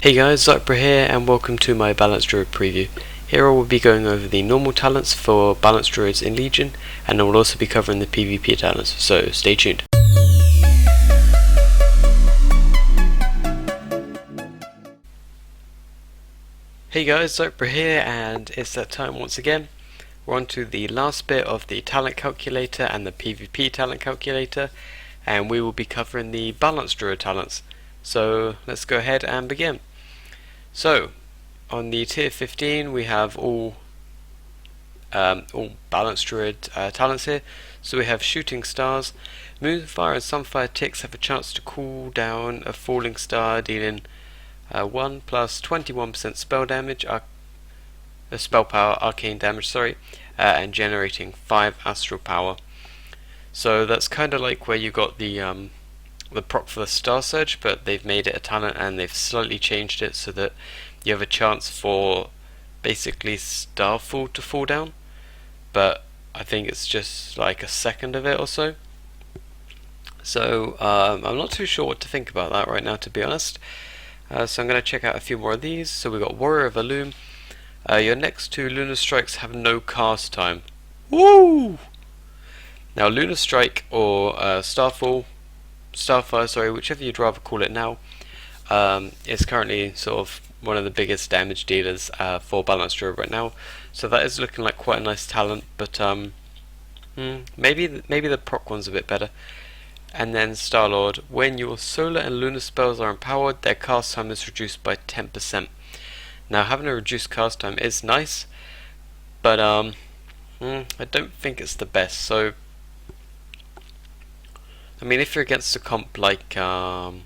Hey guys, Zypra here and welcome to my Balanced Druid preview. Here I will be going over the normal talents for Balanced Druids in Legion, and I will also be covering the PvP talents, so stay tuned. Hey guys, Zypra here, and it's that time once again. We're on to the last bit of the talent calculator and the PvP talent calculator, and we will be covering the Balanced Druid talents. So let's go ahead and begin. So, on the tier 15 we have all Balanced Druid talents here. So we have Shooting Stars. Moonfire and Sunfire ticks have a chance to cool down a falling star, dealing 1 plus 21% spell damage, spell power, arcane damage, and generating 5 astral power. So that's kind of like where you got the prop for the Star Surge, but they've made it a talent and they've slightly changed it so that you have a chance for basically Starfall to fall down, but I think it's just like a second of it or so. So I'm not too sure what to think about that right now, to be honest. So I'm going to check out a few more of these. So we've got Warrior of Illume. Your next two Lunar Strikes have no cast time. Woo! Now Lunar Strike or Starfire, whichever you'd rather call it now, is currently sort of one of the biggest damage dealers for Balanced Druid right now. So that is looking like quite a nice talent, but maybe the proc one's a bit better. And then Starlord, when your solar and lunar spells are empowered, their cast time is reduced by 10%. Now having a reduced cast time is nice, but I don't think it's the best. So I mean, if you're against a comp like Turbo,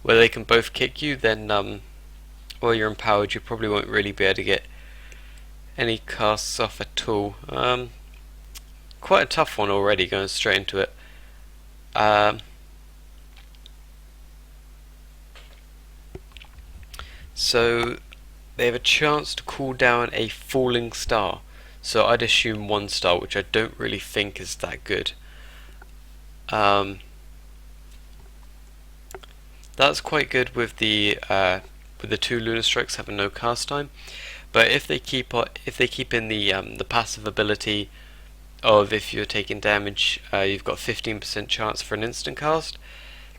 where they can both kick you, then while you're empowered, you probably won't really be able to get any casts off at all. Quite a tough one already, going straight into it. So they have a chance to cool down a falling star. So I'd assume 1 star, which I don't really think is that good. That's quite good with the 2 Lunar Strikes having no cast time. But if they keep in the passive ability of, if you're taking damage, you've got 15% chance for an instant cast,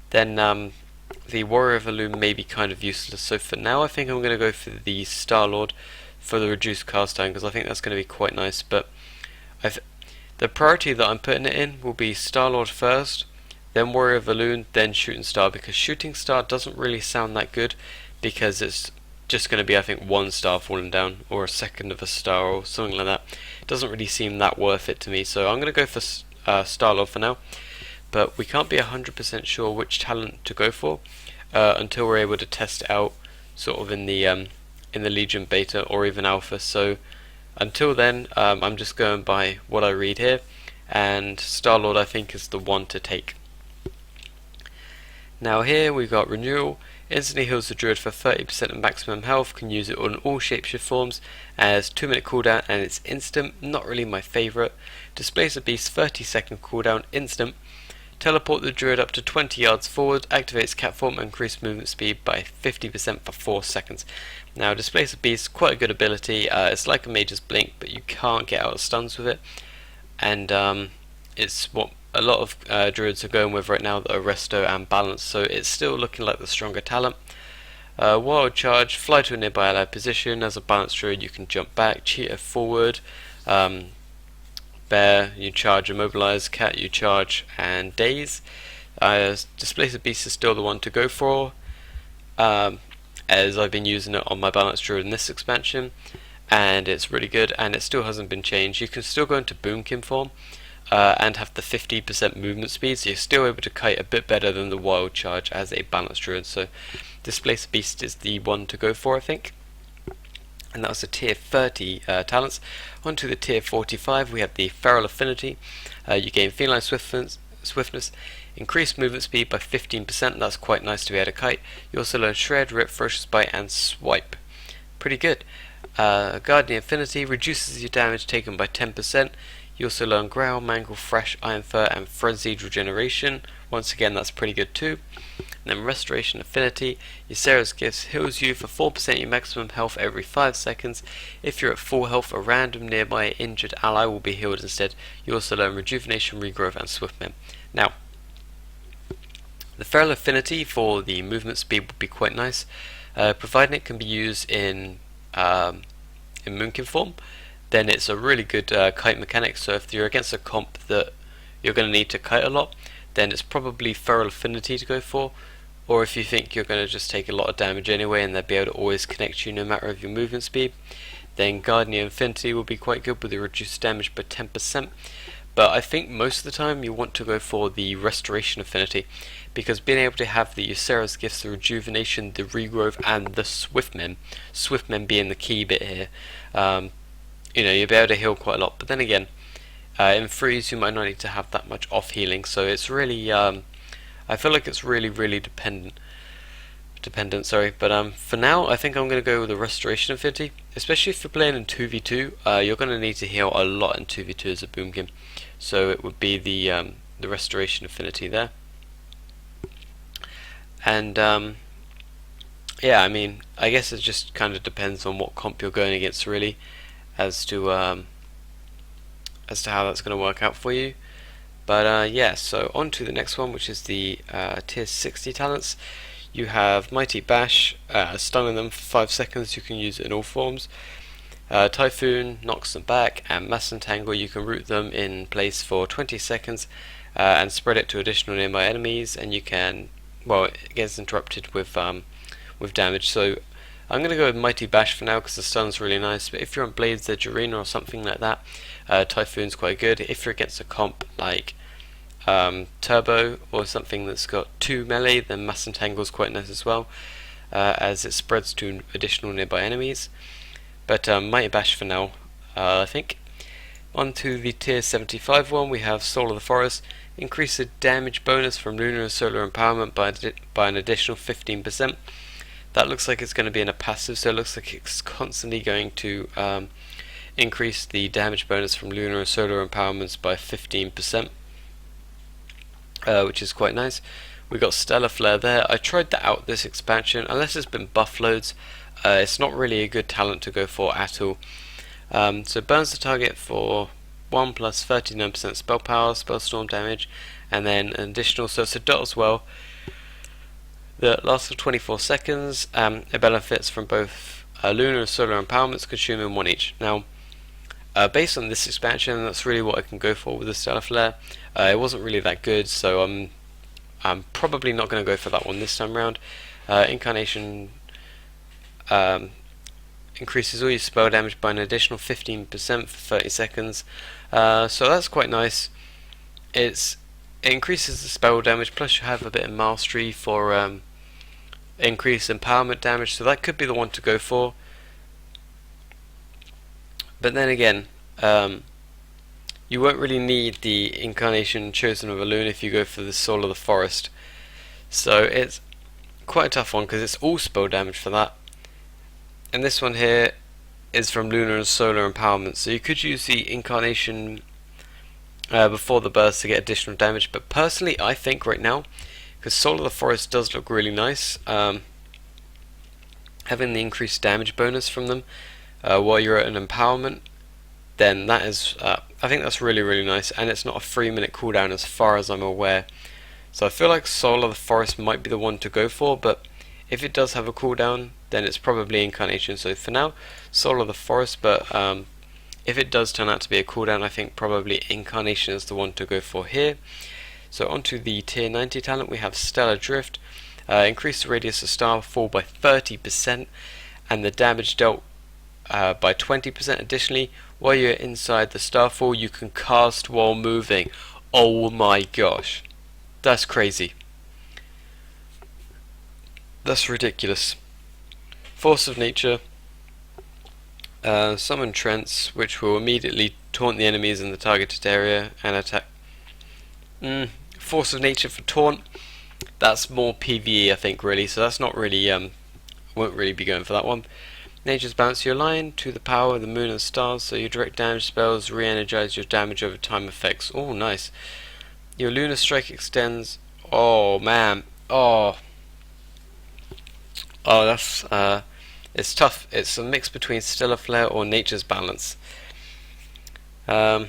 then the Warrior of Illume may be kind of useless. So for now, I think I'm going to go for the Starlord for the reduced cast time, because I think that's going to be quite nice. But the priority that I'm putting it in will be Starlord first, then Warrior of Illume, then Shooting Star, because Shooting Star doesn't really sound that good, because it's just going to be, I think, 1 star falling down, or a second of a star, or something like that. It doesn't really seem that worth it to me, so I'm going to go for Starlord for now. But we can't be 100% sure which talent to go for until we're able to test it out, sort of in the Legion beta or even alpha. So until then, I'm just going by what I read here, and Starlord I think is the one to take. Now here we've got Renewal. Instantly heals the Druid for 30% of maximum health, can use it on all shapeshift forms, as 2-minute cooldown and it's instant, not really my favourite. Displace a Beast, 30-second cooldown, instant. Teleport the Druid up to 20 yards forward, activates cat form and increase movement speed by 50% for 4 seconds. Now Displace a Beast, quite a good ability. It's like a Mage's Blink, but you can't get out of stuns with it, and it's what a lot of Druids are going with right now that are Resto and Balance, so it's still looking like the stronger talent. Wild Charge, fly to a nearby allied position. As a Balanced Druid you can jump back, Cheetah forward, Bear you charge, Immobilize, Cat you charge, and Daze. Displace a Beast is still the one to go for, as I've been using it on my Balanced Druid in this expansion, and it's really good, and it still hasn't been changed. You can still go into Boomkin form and have the 50% movement speed, so you're still able to kite a bit better than the Wild Charge as a Balanced Druid. So Displace Beast is the one to go for, I think. And that was the tier 30 talents. On to the tier 45, we have the Feral Affinity. You gain Feline Swiftness, increased movement speed by 15%, that's quite nice to be able to kite. You also learn Shred, Rip, Ferocious Bite and Swipe. Pretty good. Guardian Affinity reduces your damage taken by 10%. You also learn Growl, Mangle, Thresh, Iron Fur and Frenzied Regeneration. Once again, that's pretty good too. And then Restoration Affinity, Ysera's Gifts heals you for 4% of your maximum health every 5 seconds. If you're at full health, a random nearby injured ally will be healed instead. You also learn Rejuvenation, Regrowth and Swiftman. Now, the Feral Affinity for the movement speed would be quite nice, providing it can be used in Moonkin form. Then it's a really good kite mechanic, so if you're against a comp that you're going to need to kite a lot, then it's probably Feral Affinity to go for. Or if you think you're going to just take a lot of damage anyway and they'll be able to always connect you no matter of your movement speed, then Guardian Affinity will be quite good with the reduced damage by 10%. But I think most of the time you want to go for the Restoration Affinity, because being able to have the Ysera's Gifts, the Rejuvenation, the Regrowth and the Swiftmen being the key bit here, you'll be able to heal quite a lot. But then again, in freeze you might not need to have that much off healing, so it's really I feel like it's really dependent. But for now I think I'm going to go with the Restoration Affinity, especially if you're playing in 2v2. You're going to need to heal a lot in 2v2 as a boomkin, so it would be the Restoration Affinity there. And yeah, I mean, I guess it just kind of depends on what comp you're going against really, as to how that's going to work out for you. But yeah, so on to the next one, which is the tier 60 talents. You have Mighty Bash, stunning them for 5 seconds, you can use it in all forms. Typhoon knocks them back, and Mass Entangle, you can root them in place for 20 seconds and spread it to additional nearby enemies, and you can, well, it gets interrupted with damage. So I'm going to go with Mighty Bash for now because the stun's really nice, but if you're on Blades Edge Arena or something like that, Typhoon's quite good. If you're against a comp like Turbo or something that's got 2 melee, then Mass Entangle's quite nice as well, as it spreads to additional nearby enemies. But Mighty Bash for now, I think. On to the tier 75 one, we have Soul of the Forest. Increase the damage bonus from lunar and solar empowerment by an additional 15%. That looks like it's going to be in a passive, so it looks like it's constantly going to increase the damage bonus from lunar and solar empowerments by 15%, which is quite nice. We got Stellar Flare there. I tried that out this expansion. Unless it's been buff loads, it's not really a good talent to go for at all. So burns the target for 1 plus 39% spell power, spell storm damage, and then an additional, so it's a dot as well, that lasts for 24 seconds. It benefits from both lunar and solar empowerments, consuming 1 each. Now, based on this expansion, that's really what I can go for with the Stellar Flare. It wasn't really that good, so I'm probably not going to go for that one this time around. Incarnation increases all your spell damage by an additional 15% for 30 seconds. So that's quite nice. It increases the spell damage, plus you have a bit of mastery for increased empowerment damage, so that could be the one to go for. But then again, you won't really need the Incarnation Chosen of a Loon if you go for the Soul of the Forest. So it's quite a tough one because it's all spell damage for that. And this one here is from lunar and solar empowerment, so you could use the Incarnation before the burst to get additional damage, but personally I think right now, because Soul of the Forest does look really nice, having the increased damage bonus from them while you're at an empowerment, then that is, I think that's really nice, and it's not a 3-minute cooldown as far as I'm aware. So I feel like Soul of the Forest might be the one to go for, but if it does have a cooldown, then it's probably Incarnation. So for now, Soul of the Forest, but if it does turn out to be a cooldown, I think probably Incarnation is the one to go for here. So onto the tier 90 talent, we have Stellar Drift. Increase the radius of starfall by 30% and the damage dealt by 20%. Additionally, while you're inside the starfall, you can cast while moving. Oh my gosh, that's crazy. That's ridiculous. Force of Nature. Summon Trance, which will immediately taunt the enemies in the targeted area and attack. Force of Nature for taunt. That's more PvE, I think, really. So that's not really, won't really be going for that one. Nature's Bounce. You align to the power of the moon and stars, so your direct damage spells re-energize your damage over time effects. Oh, nice. Your Lunar Strike extends. Oh man. Oh, Oh, that's it's tough. It's a mix between Stellar Flare or Nature's Balance. Um,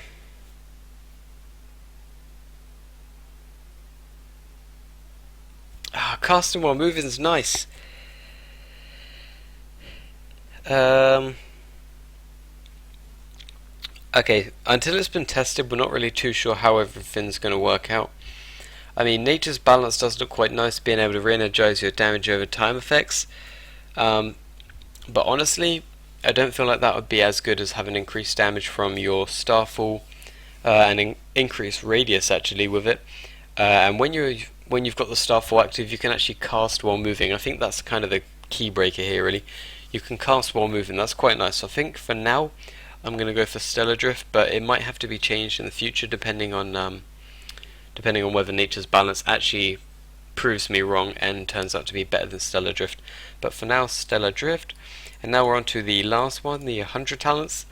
Casting while moving is nice. Okay, until it's been tested, we're not really too sure how everything's going to work out. I mean, Nature's Balance does look quite nice, being able to re-energize your damage over time effects. But honestly, I don't feel like that would be as good as having increased damage from your Starfall and increased radius actually with it. And when you've got the Starfall active, you can actually cast while moving. I think that's kind of the key breaker here, really. You can cast while moving. That's quite nice. So I think for now, I'm going to go for Stellar Drift, but it might have to be changed in the future depending on whether Nature's Balance actually proves me wrong and turns out to be better than Stellar Drift. But for now, Stellar Drift. And now we're on to the last one, the 100 talents.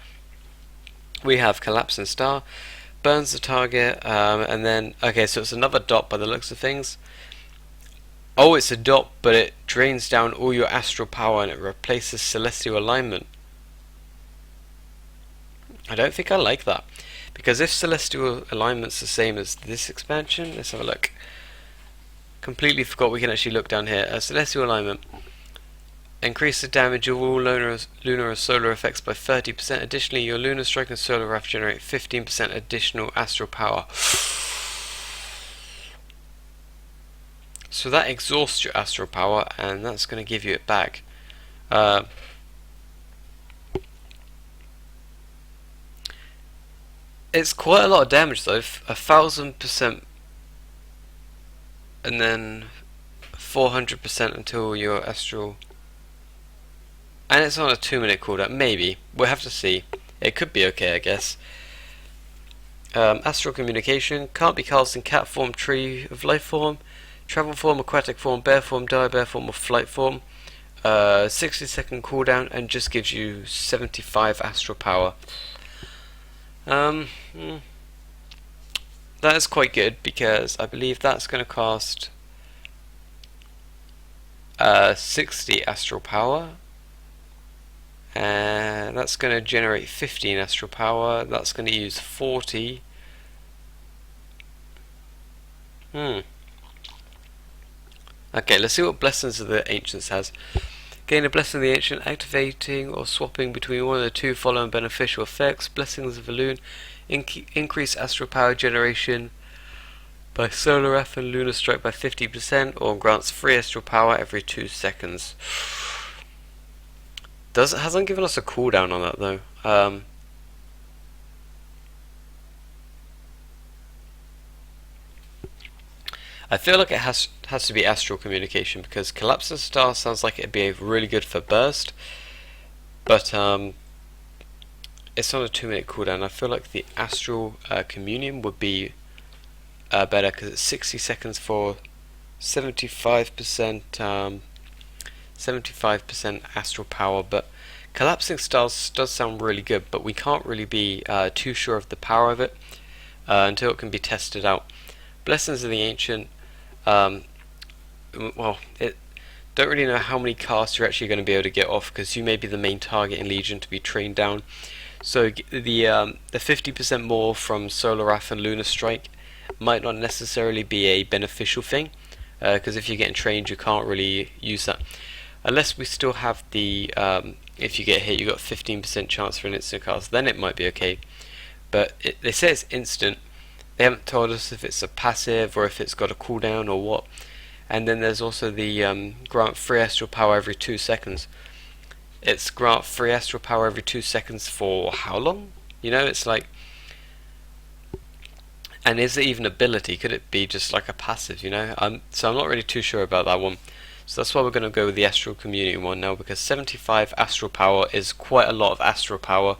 We have Collapsing Star, burns the target, and then, okay, so it's another dot by the looks of things. Oh, it's a dot, but it drains down all your astral power and it replaces celestial alignment. I don't think I like that, because if celestial alignment's the same as this expansion, let's have a look. Completely forgot we can actually look down here. Celestial alignment. Increase the damage of all lunar and solar effects by 30%. Additionally, your lunar strike and solar wrath generate 15% additional astral power. So that exhausts your astral power, and that's going to give you it back. It's quite a lot of damage though, 1000%, and then 400% until your astral. And it's on a 2-minute cooldown. Maybe. We'll have to see. It could be okay, I guess. Astral communication. Can't be cast in cat form, tree of life form, travel form, aquatic form, bear form, dire bear form, or flight form. 60-second cooldown and just gives you 75 astral power. That is quite good because I believe that's going to cost 60 astral power. And that's going to generate 15 astral power. That's going to use 40. Okay, let's see what Blessings of the Ancients has. Gain a Blessing of the Ancient, activating or swapping between one of the two following beneficial effects. Blessings of the Loon, increase astral power generation by Solar Wrath and Lunar Strike by 50%, or grants free astral power every 2 seconds. Hasn't given us a cooldown on that though. I feel like it has to be astral communication because Collapsing Star sounds like it'd be really good for burst, but it's on a 2-minute cooldown. I feel like the astral communion would be better because it's 60 seconds for 75%. 75% astral power, but Collapsing Stars does sound really good, but we can't really be too sure of the power of it until it can be tested out. Blessings of the Ancient, well, don't really know how many casts you're actually going to be able to get off because you may be the main target in Legion to be trained down. So the 50% more from Solar Wrath and Lunar Strike might not necessarily be a beneficial thing because if you're getting trained you can't really use that. Unless we still have the, if you get hit, you got 15% chance for an instant cast, then it might be okay. But they say it's instant. They haven't told us if it's a passive or if it's got a cooldown or what. And then there's also the grant free astral power every 2 seconds. It's grant free astral power every 2 seconds for how long? You know, it's like. And is it even ability? Could it be just like a passive? You know, so I'm not really too sure about that one. So that's why we're going to go with the Astral Community one now, because 75 Astral Power is quite a lot of Astral Power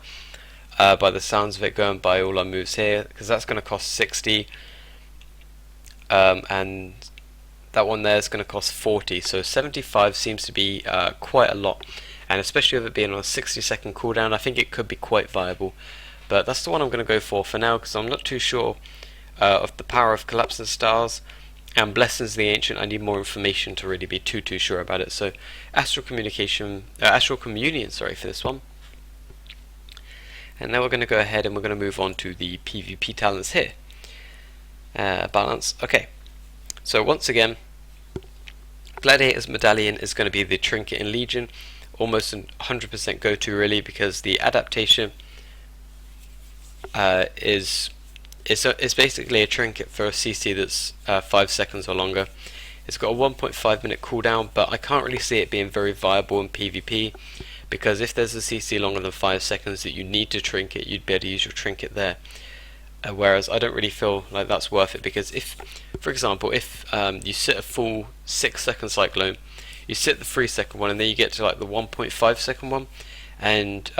by the sounds of it, going by all our moves here, because that's going to cost 60 and that one there is going to cost 40, so 75 seems to be quite a lot, and especially with it being on a 60-second cooldown, I think it could be quite viable. But that's the one I'm going to go for now, because I'm not too sure of the power of Collapsing Stars, And Blessings the Ancient, I need more information to really be too sure about it. So Astral Communion, sorry, for this one. And now we're going to go ahead and we're going to move on to the PvP talents here. Balance. Okay. So once again, Gladiator's Medallion is going to be the trinket in Legion, almost 100% go-to really, because the adaptation is basically a trinket for a CC that's 5 seconds or longer. It's got a 1.5 minute cooldown, but I can't really see it being very viable in PvP, because if there's a CC longer than 5 seconds that you need to trinket, you'd be able to use your trinket there. Whereas I don't really feel like that's worth it, because if, for example, if you sit a full 6 second cyclone, you sit the 3 second one, and then you get to like the 1.5 second one, and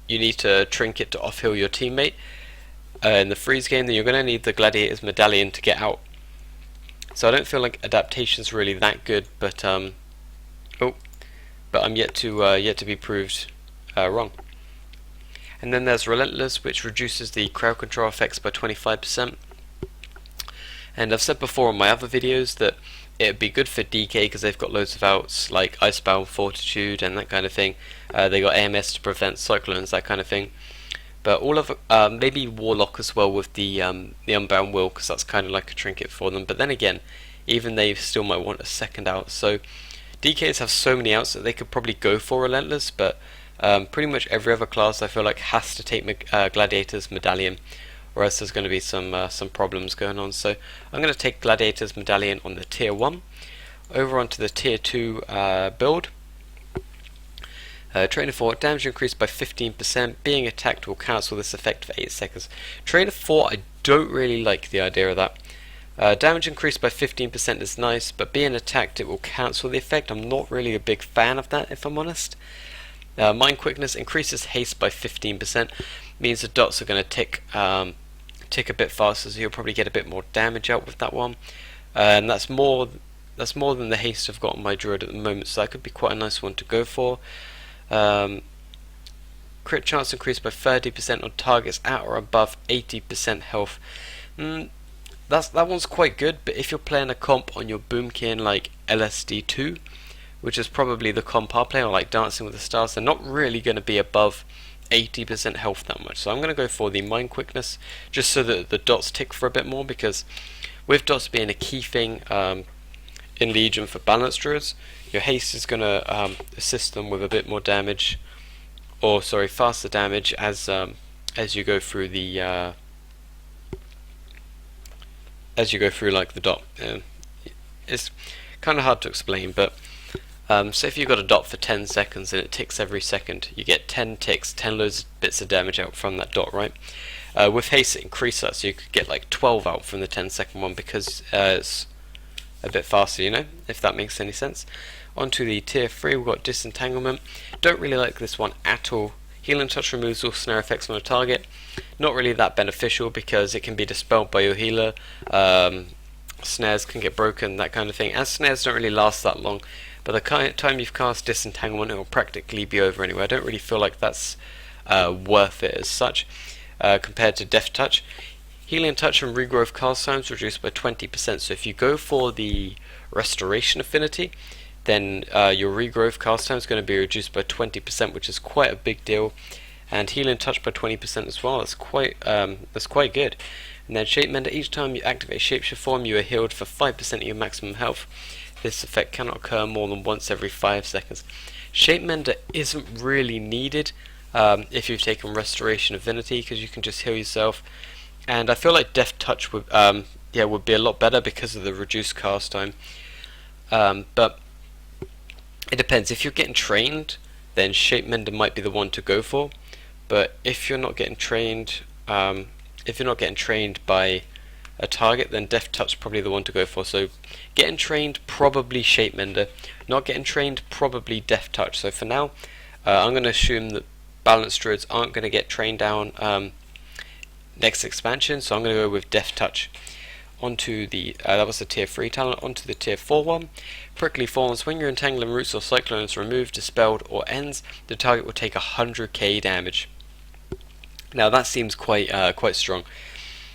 you need to trinket to off heal your teammate in the freeze game, then you're going to need the Gladiator's Medallion to get out. So I don't feel like adaptation's really that good, but I'm yet to be proved wrong. And then there's Relentless, which reduces the crowd control effects by 25%. And I've said before in my other videos that it would be good for DK because they've got loads of outs like Icebound, Fortitude, and that kind of thing. They got AMS to prevent cyclones, that kind of thing. But all of maybe Warlock as well with the Unbound Will, because that's kind of like a trinket for them. But then again, even they still might want a second out. So DKs have so many outs that they could probably go for Relentless, but pretty much every other class I feel like has to take Gladiator's Medallion, or else there's going to be some problems going on. So I'm going to take Gladiator's Medallion on the tier 1. Over onto the tier 2 build. Trainer 4, damage increased by 15%. Being attacked will cancel this effect for 8 seconds. Trainer 4, I don't really like the idea of that. Damage increased by 15% is nice, but being attacked it will cancel the effect. I'm not really a big fan of that, if I'm honest. Mind Quickness increases haste by 15%, means the dots are going to tick a bit faster, so you'll probably get a bit more damage out with that one. And that's more than the haste I've got on my Druid at the moment, so that could be quite a nice one to go for. Crit chance increased by 30% on targets at or above 80% health. That one's quite good, but if you're playing a comp on your Boomkin like LSD2, which is probably the comp I play, or like Dancing with the Stars, they're not really going to be above 80% health that much. So I'm going to go for the Mind Quickness, just so that the dots tick for a bit more, because with dots being a key thing in Legion for balanced druids, your haste is going to assist them with a bit more damage, or sorry, faster damage as you go through the like the dot. It's kind of hard to explain, but so if you've got a dot for 10 seconds and it ticks every second, you get 10 ticks, 10 loads of bits of damage out from that dot, right? With haste it increases that, so you could get like 12 out from the 10-second one, because it's a bit faster, you know, if that makes any sense. Onto the tier 3, we've got Disentanglement. Don't really like this one at all. Healing Touch removes all snare effects on a target. Not really that beneficial, because it can be dispelled by your healer. Snares can get broken, that kind of thing. As snares don't really last that long, but the time you've cast Disentanglement, it will practically be over anyway. I don't really feel like that's worth it as such, compared to Death Touch. Healing Touch and Regrowth cast times reduced by 20%, so if you go for the Restoration affinity, then your Regrowth cast time is going to be reduced by 20%, which is quite a big deal. And Healing Touch by 20% as well, that's quite good. And then Shape Mender, each time you activate Shapeshift form, you are healed for 5% of your maximum health. This effect cannot occur more than once every 5 seconds. Shape Mender isn't really needed if you've taken Restoration Affinity, because you can just heal yourself. And I feel like Death Touch would be a lot better because of the reduced cast time. But it depends. If you're getting trained, then Shape Mender might be the one to go for. But if you're not getting trained, by a target, then Death Touch is probably the one to go for. So getting trained, probably Shape Mender. Not getting trained, probably Death Touch. So for now, I'm going to assume that balanced druids aren't going to get trained down next expansion, so I'm going to go with Death Touch. Onto the that was the tier 3 talent. Onto the tier 4 one. Prickly Thorns. When your entangling roots or cyclones is removed, dispelled, or ends, the target will take 100k damage. Now that seems quite strong.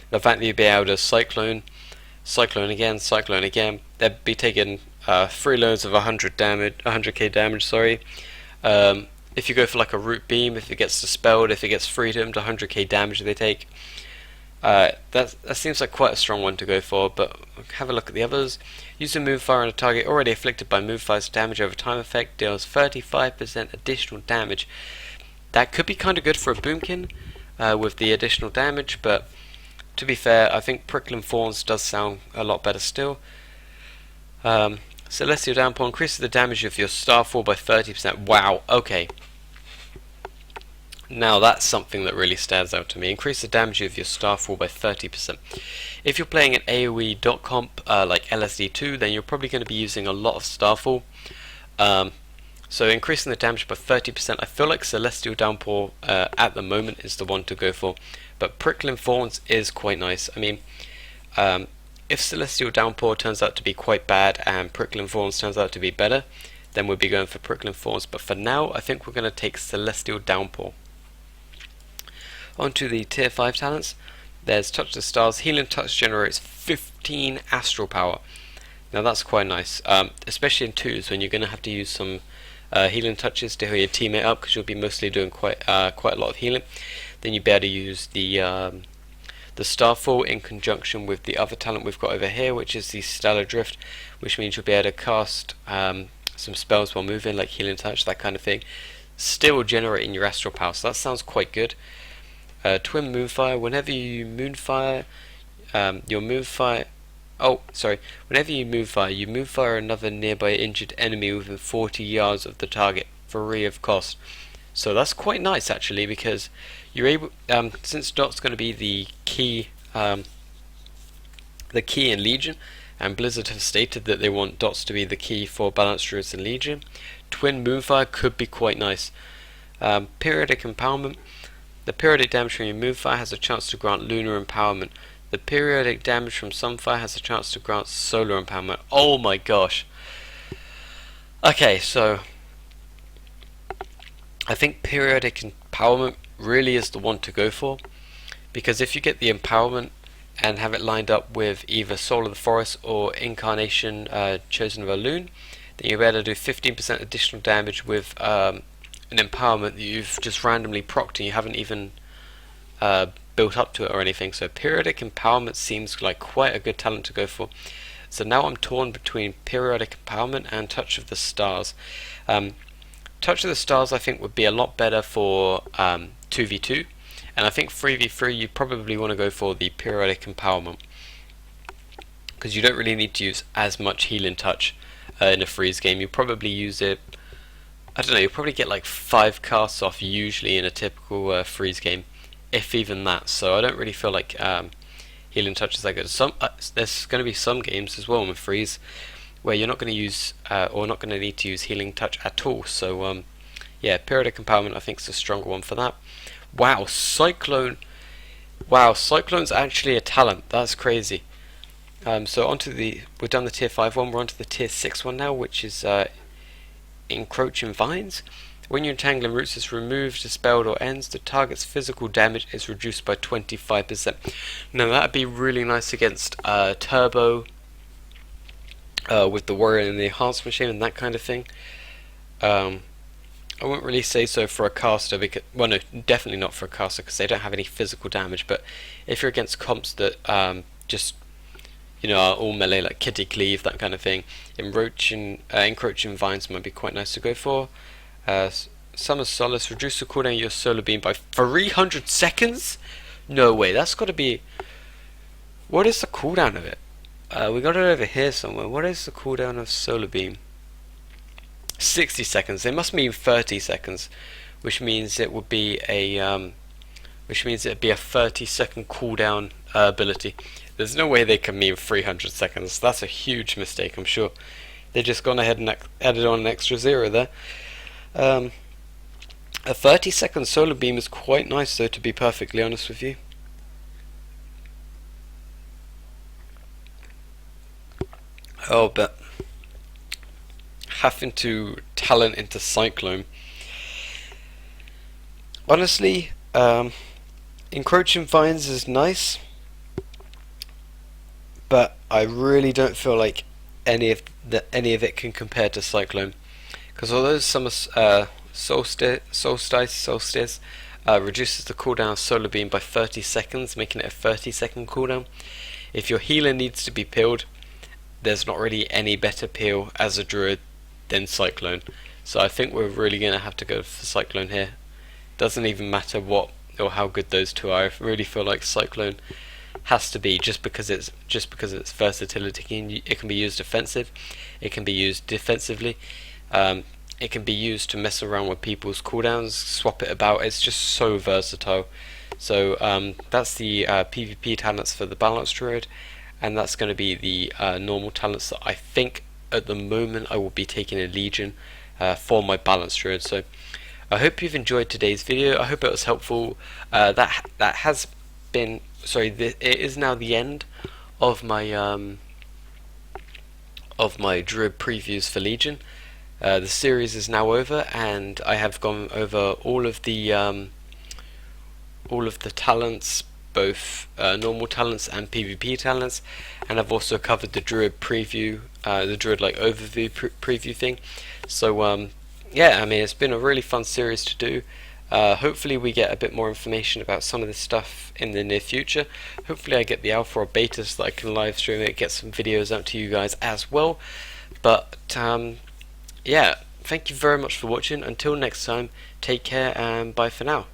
The fact that you'll be able to cyclone Cyclone again. They'd be taking 3 loads of 100 damage, 100k damage. Sorry. If you go for like a root beam, if it gets dispelled, if it gets freedomed, 100k damage they take. That seems like quite a strong one to go for, but have a look at the others. Use a Moonfire on a target already afflicted by Moonfire's damage over time effect, deals 35% additional damage. That could be kind of good for a Boomkin with the additional damage, but to be fair, I think Prickling Thorns does sound a lot better still. Celestial Downpour increases the damage of your Starfall by 30%. Wow, okay. Now that's something that really stands out to me. Increase the damage of your Starfall by 30%. If you're playing an AoE dot comp like LSD2, then you're probably going to be using a lot of Starfall. So increasing the damage by 30%, I feel like Celestial Downpour at the moment is the one to go for. But Prickling Thorns is quite nice. I mean, if Celestial Downpour turns out to be quite bad and Prickling Thorns turns out to be better, then we'll be going for Prickling Thorns. But for now, I think we're going to take Celestial Downpour. Onto the tier 5 talents. There's Touch the Stars. Healing Touch generates 15 astral power. Now that's quite nice, especially in 2s when you're going to have to use some healing touches to heal your teammate up, because you'll be mostly doing quite a lot of healing. Then you'll be able to use the Starfall in conjunction with the other talent we've got over here, which is the Stellar Drift, which means you'll be able to cast some spells while moving, like Healing Touch, that kind of thing, still generating your astral power. So that sounds quite good. Twin Moonfire. Whenever you Moonfire, whenever you Moonfire another nearby injured enemy within 40 yards of the target, free of cost. So that's quite nice actually, because you're able, since Dot's going to be the key in Legion, and Blizzard have stated that they want Dots to be the key for Balanced Druids in Legion, Twin Moonfire could be quite nice. Periodic Empowerment. The periodic damage from your Moonfire has a chance to grant Lunar Empowerment. The periodic damage from Sunfire has a chance to grant Solar Empowerment. Oh my gosh. Okay, so I think periodic empowerment really is the one to go for, because if you get the empowerment and have it lined up with either Soul of the Forest or Incarnation Chosen of a Loon, then you'll be able to do 15% additional damage with an empowerment that you've just randomly procced and you haven't even built up to it or anything. So periodic empowerment seems like quite a good talent to go for. So now I'm torn between periodic empowerment and Touch of the Stars. Touch of the Stars I think would be a lot better for 2v2, and I think 3v3 you probably want to go for the periodic empowerment, because you don't really need to use as much healing touch in a freeze game. You probably use it, I don't know, you'll probably get like 5 casts off usually in a typical freeze game, if even that. So I don't really feel like healing touch is that good. There's going to be some games as well in freeze where you're not going to use or not going to need to use healing touch at all. So yeah, periodic empowerment I think is a stronger one for that. Wow, Cyclone. Wow, Cyclone's actually a talent. That's crazy. So onto we've done the tier 5 one. We're onto the tier 6 one now, which is Encroaching Vines. When your entangling roots is removed, dispelled, or ends, the target's physical damage is reduced by 25%. Now that'd be really nice against Turbo, with the Warrior and the Enhanced Machine and that kind of thing. I wouldn't really say so for a caster, because, well, no, definitely not for a caster, because they don't have any physical damage. But if you're against comps that just, you know, are all melee, like Kitty Cleave, that kind of thing, Encroaching Vines might be quite nice to go for. Summer Solace, reduce the cooldown of your Solar Beam by 300 seconds? No way, that's got to be... What is the cooldown of it? We got it over here somewhere. What is the cooldown of Solar Beam? 60 seconds. They must mean 30 seconds, which means it would be a 30-second cooldown ability. There's no way they can mean 300 seconds. That's a huge mistake, I'm sure. They've just gone ahead and added on an extra 0 there. A 30-second Solar Beam is quite nice, though, to be perfectly honest with you. Oh, but having to talent into Cyclone. Honestly, Encroaching Vines is nice, but I really don't feel like any of it can compare to Cyclone, because although Summer Solstice reduces the cooldown of Solar Beam by 30 seconds, making it a 30-second cooldown. If your healer needs to be peeled, there's not really any better peel as a Druid than Cyclone. So I think we're really going to have to go for Cyclone here. Doesn't even matter what or how good those two are. I really feel like Cyclone has to be, just because it's versatility. It can be used offensive, it can be used defensively, it can be used to mess around with people's cooldowns, swap it about. It's just so versatile. So that's the PvP talents for the Balanced Druid, and that's going to be the normal talents that I think at the moment I will be taking a Legion for my Balanced Druid. So I hope you've enjoyed today's video. I hope it was helpful. That has been, it is now the end of my Druid previews for Legion. The series is now over, and I have gone over all of the talents, both normal talents and PvP talents, and I've also covered the Druid preview, the Druid like overview preview thing. So yeah, I mean, it's been a really fun series to do. Hopefully we get a bit more information about some of this stuff in the near future. Hopefully I get the alpha or beta so that I can live stream it, get some videos out to you guys as well. But yeah, thank you very much for watching. Until next time, take care and bye for now.